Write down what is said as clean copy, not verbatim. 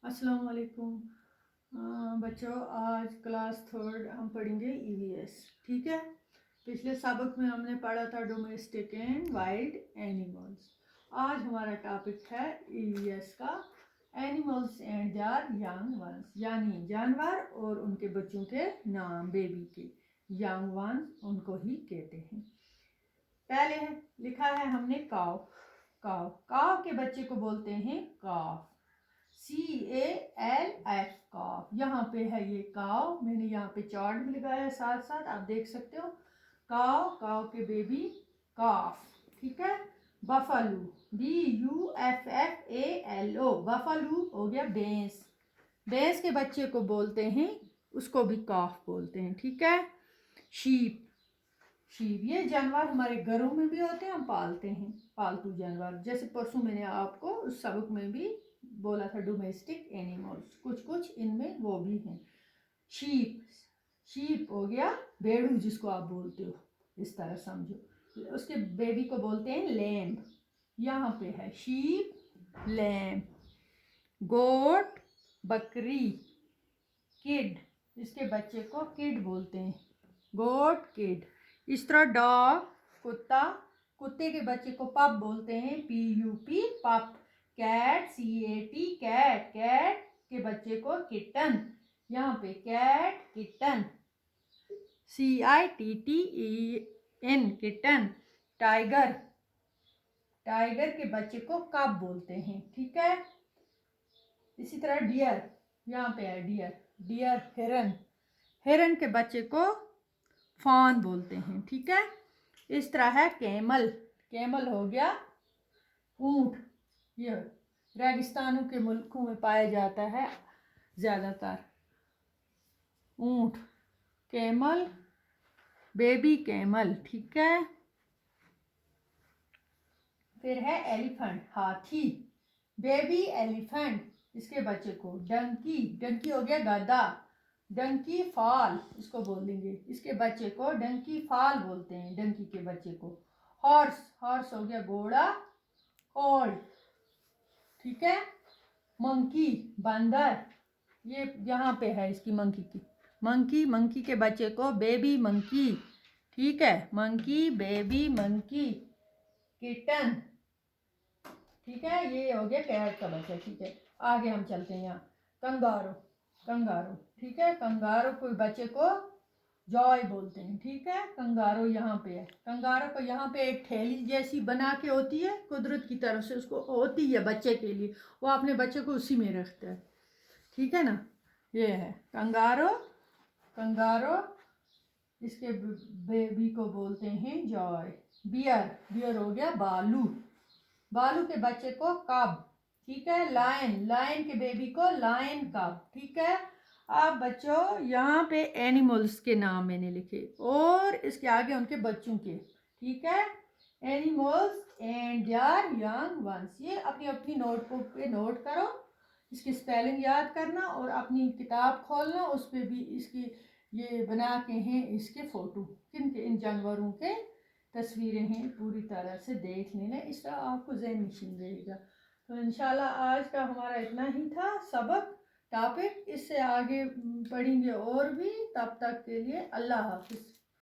अस्सलाम वालेकुम। बच्चों, आज क्लास थर्ड हम पढ़ेंगे ईवीएस। ठीक है। पिछले सबक में हमने पढ़ा था डोमेस्टिक एंड वाइल्ड एनिमल्स। आज हमारा टॉपिक है ईवीएस का animals and there young ones, यानी जानवर और उनके बच्चों के नाम, बेबी के यंग वंस उनको ही कहते हैं। पहले है लिखा है हमने काव। काव काव के बच्चे को बोलते हैं काफ। CALF काफ। यहाँ पे है ये काव, मैंने यहाँ पे चार्ट भी लगाया है साथ साथ, आप देख सकते हो। काव काव के बेबी काफ। ठीक है। बफालू BUFFALO बफालू हो गया भैंस। भैंस के बच्चे को बोलते हैं, उसको भी काफ बोलते हैं। ठीक है। शीप शीप ये जानवर हमारे घरों में भी होते हैं, हम पालते हैं, पालतू जानवर। जैसे परसों मैंने आपको उस सबक में भी बोला था डोमेस्टिक एनिमल्स, कुछ कुछ इनमें वो भी हैं। शीप शीप हो गया भेड़ू, जिसको आप बोलते हो, इस तरह समझो। उसके बेबी को बोलते हैं लैम्ब। यहाँ पे है शीप, लैम्ब। गोट बकरी। किड इसके बच्चे को किड बोलते हैं, गोट किड। इस तरह डॉग कुत्ता, कुत्ते के बच्चे को पप बोलते हैं, PUP पप। कैट CAT कैट, कैट के बच्चे को किटन। यहाँ पे cat kitten, CITTEN kitten. Tiger tiger के बच्चे को कब बोलते हैं। ठीक है। इसी तरह डियर, यहाँ पे है डियर, डियर हिरन। हिरन के बच्चे को फॉन बोलते हैं। ठीक है। इस तरह है कैमल। कैमल हो गया ऊंट। ये रेगिस्तानों के मुल्कों में पाया जाता है ज़्यादातर ऊंट। Camel, baby camel. ठीक है। फिर है एलिफेंट, हाथी। बेबी एलिफेंट, इसके बच्चे को डंकी। डंकी हो गया गधा, डंकी फॉल इसको बोलेंगे, इसके बच्चे को डंकी फॉल बोलते हैं, डंकी के बच्चे को। हॉर्स, हॉर्स हो गया घोड़ा, कोल्ट। ठीक है। मंकी बंदर, ये यहाँ पे है इसकी मंकी की, मंकी, मंकी के बच्चे को बेबी मंकी। ठीक है। Monkey, baby monkey. किटन। ठीक है। ये हो गया कैट का बच्चा। ठीक है। आगे हम चलते हैं यहाँ। Kangaroo, kangaroo. ठीक है। कंगारू को बच्चे को जॉय बोलते हैं। ठीक है। कंगारू यहाँ पे है। कंगारू को यहाँ पे एक थैली जैसी बना के होती है, कुदरत की तरफ से उसको होती है बच्चे के लिए, वो अपने बच्चे को उसी में रखता है। ठीक है ना। ये है कंगारू। कंगारू इसके बेबी को बोलते हैं जॉय। बियर, बियर हो गया बालू, बालू के बच्चे को कब। ठीक है। लायन, लायन के बेबी को लायन कब। ठीक है। अब बच्चों यहाँ पे एनिमल्स के नाम मैंने लिखे और इसके आगे उनके बच्चों के। ठीक है। Animals and there young ones, ये अपनी अपनी नोटबुक पे नोट करो, इसकी स्पेलिंग याद करना और अपनी किताब खोलना, उस पर भी इसकी ये बना के हैं इसके फ़ोटो, किन के इन जानवरों के तस्वीरें हैं, पूरी तरह से देख लेना, इस तरह आपको ज़हन नशीन रहेगा। तो इंशाल्लाह आज का हमारा इतना ही था सबक, टॉपिक। इससे आगे पढ़ेंगे और भी। तब तक के लिए अल्लाह हाफिज़।